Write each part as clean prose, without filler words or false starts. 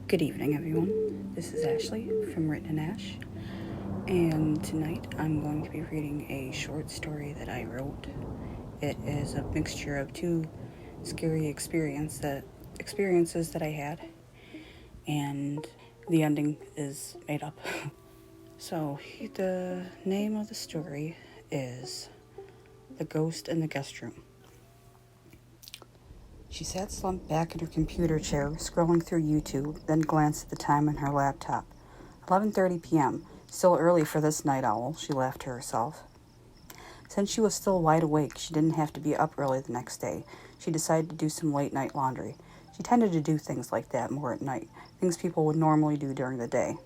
Good evening, everyone. This is Ashley from Written in Ash, and tonight I'm going to be reading a short story that I wrote. It is a mixture of two scary experiences that I had, and the ending is made up. So, the name of the story is The Ghost in the Guest Room. She sat slumped back in her computer chair, scrolling through YouTube, then glanced at the time on her laptop. 11:30 p.m. Still early for this night owl, she laughed to herself. Since she was still wide awake, she didn't have to be up early the next day. She decided to do some late-night laundry. She tended to do things like that more at night, things people would normally do during the day.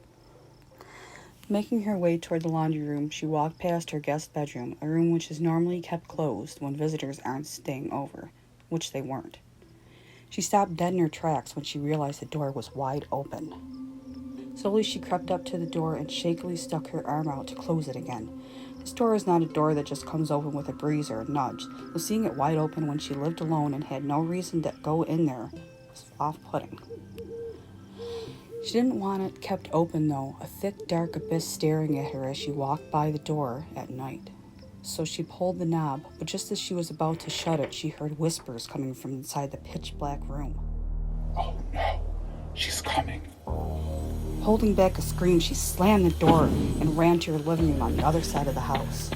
Making her way toward the laundry room, she walked past her guest bedroom, a room which is normally kept closed when visitors aren't staying over, which they weren't. She stopped dead in her tracks when she realized the door was wide open. Slowly she crept up to the door and shakily stuck her arm out to close it again. This door is not a door that just comes open with a breeze or a nudge, so seeing it wide open when she lived alone and had no reason to go in there was off-putting. She didn't want it kept open, though, a thick, dark abyss staring at her as she walked by the door at night. So she pulled the knob, but just as she was about to shut it, she heard whispers coming from inside the pitch-black room. "Oh no, she's coming." Holding back a scream, she slammed the door and ran to her living room on the other side of the house.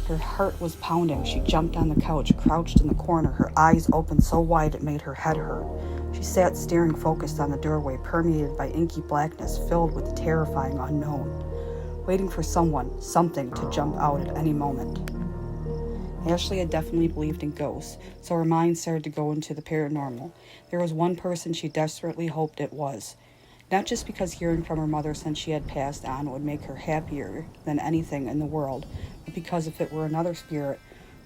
Her heart was pounding. She jumped on the couch, crouched in the corner, her eyes open so wide it made her head hurt. She sat staring focused on the doorway, permeated by inky blackness filled with the terrifying unknown, waiting for something to jump out at any moment. Ashley had definitely believed in ghosts, so her mind started to go into the paranormal. There was one person she desperately hoped it was. Not just because hearing from her mother since she had passed on would make her happier than anything in the world, but because if it were another spirit,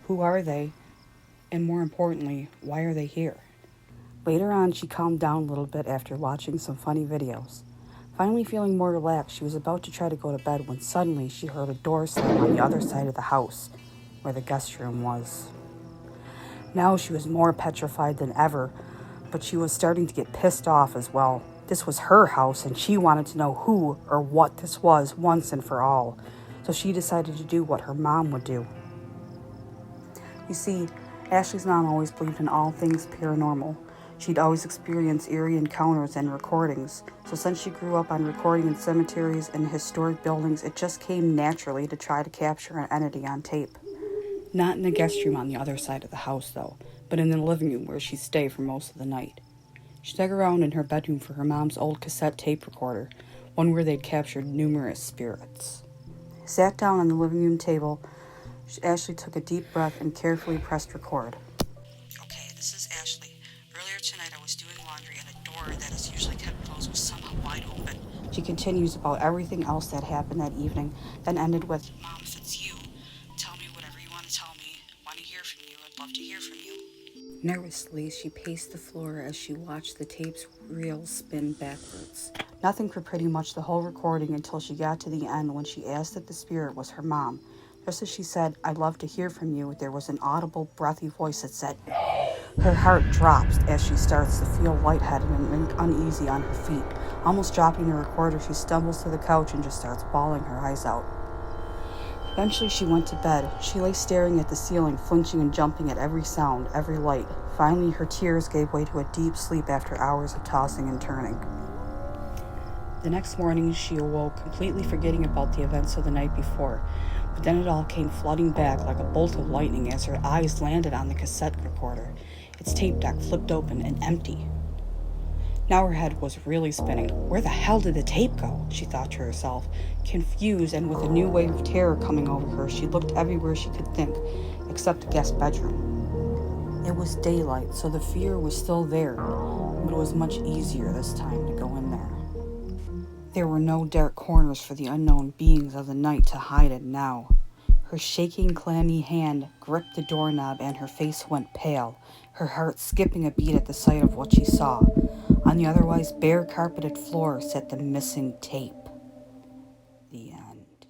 who are they? And more importantly, why are they here? Later on, she calmed down a little bit after watching some funny videos. Finally feeling more relaxed, she was about to try to go to bed when suddenly she heard a door slam on the other side of the house, where the guest room was. Now she was more petrified than ever, but she was starting to get pissed off as well. This was her house, and she wanted to know who or what this was once and for all. So she decided to do what her mom would do. You see, Ashley's mom always believed in all things paranormal. She'd always experienced eerie encounters and recordings, so since she grew up on recording in cemeteries and historic buildings, it just came naturally to try to capture an entity on tape. Not in the guest room on the other side of the house, though, but in the living room where she'd stay for most of the night. She dug around in her bedroom for her mom's old cassette tape recorder, one where they'd captured numerous spirits. Sat down on the living room table, Ashley took a deep breath and carefully pressed record. Okay, this is Ashley. Earlier tonight I was doing laundry and a door that is usually kept closed was somehow wide open. She continues about everything else that happened that evening, then ended with, Mom, if it's you, tell me whatever you want to tell me. Want to hear from you. I'd love to hear from you. Nervously, she paced the floor as she watched the tape's reel spin backwards. Nothing for pretty much the whole recording until she got to the end when she asked if the spirit was her mom. Just as she said, I'd love to hear from you, there was an audible, breathy voice that said, Her heart drops as she starts to feel lightheaded and uneasy on her feet. Almost dropping the recorder, she stumbles to the couch and just starts bawling her eyes out. Eventually, she went to bed. She lay staring at the ceiling, flinching and jumping at every sound, every light. Finally, her tears gave way to a deep sleep after hours of tossing and turning. The next morning, she awoke, completely forgetting about the events of the night before. But then it all came flooding back like a bolt of lightning as her eyes landed on the cassette recorder. Its tape deck flipped open and empty. Now her head was really spinning. Where the hell did the tape go? She thought to herself. Confused and with a new wave of terror coming over her, she looked everywhere she could think, except the guest bedroom. It was daylight, so the fear was still there, but it was much easier this time to go in there. There were no dark corners for the unknown beings of the night to hide in now. Her shaking, clammy hand gripped the doorknob and her face went pale, her heart skipping a beat at the sight of what she saw. On the otherwise bare carpeted floor sat the missing tape. The end.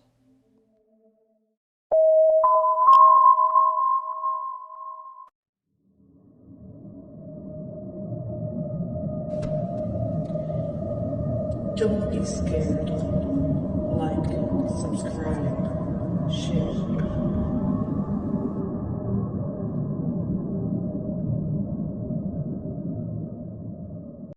Don't be scared. Like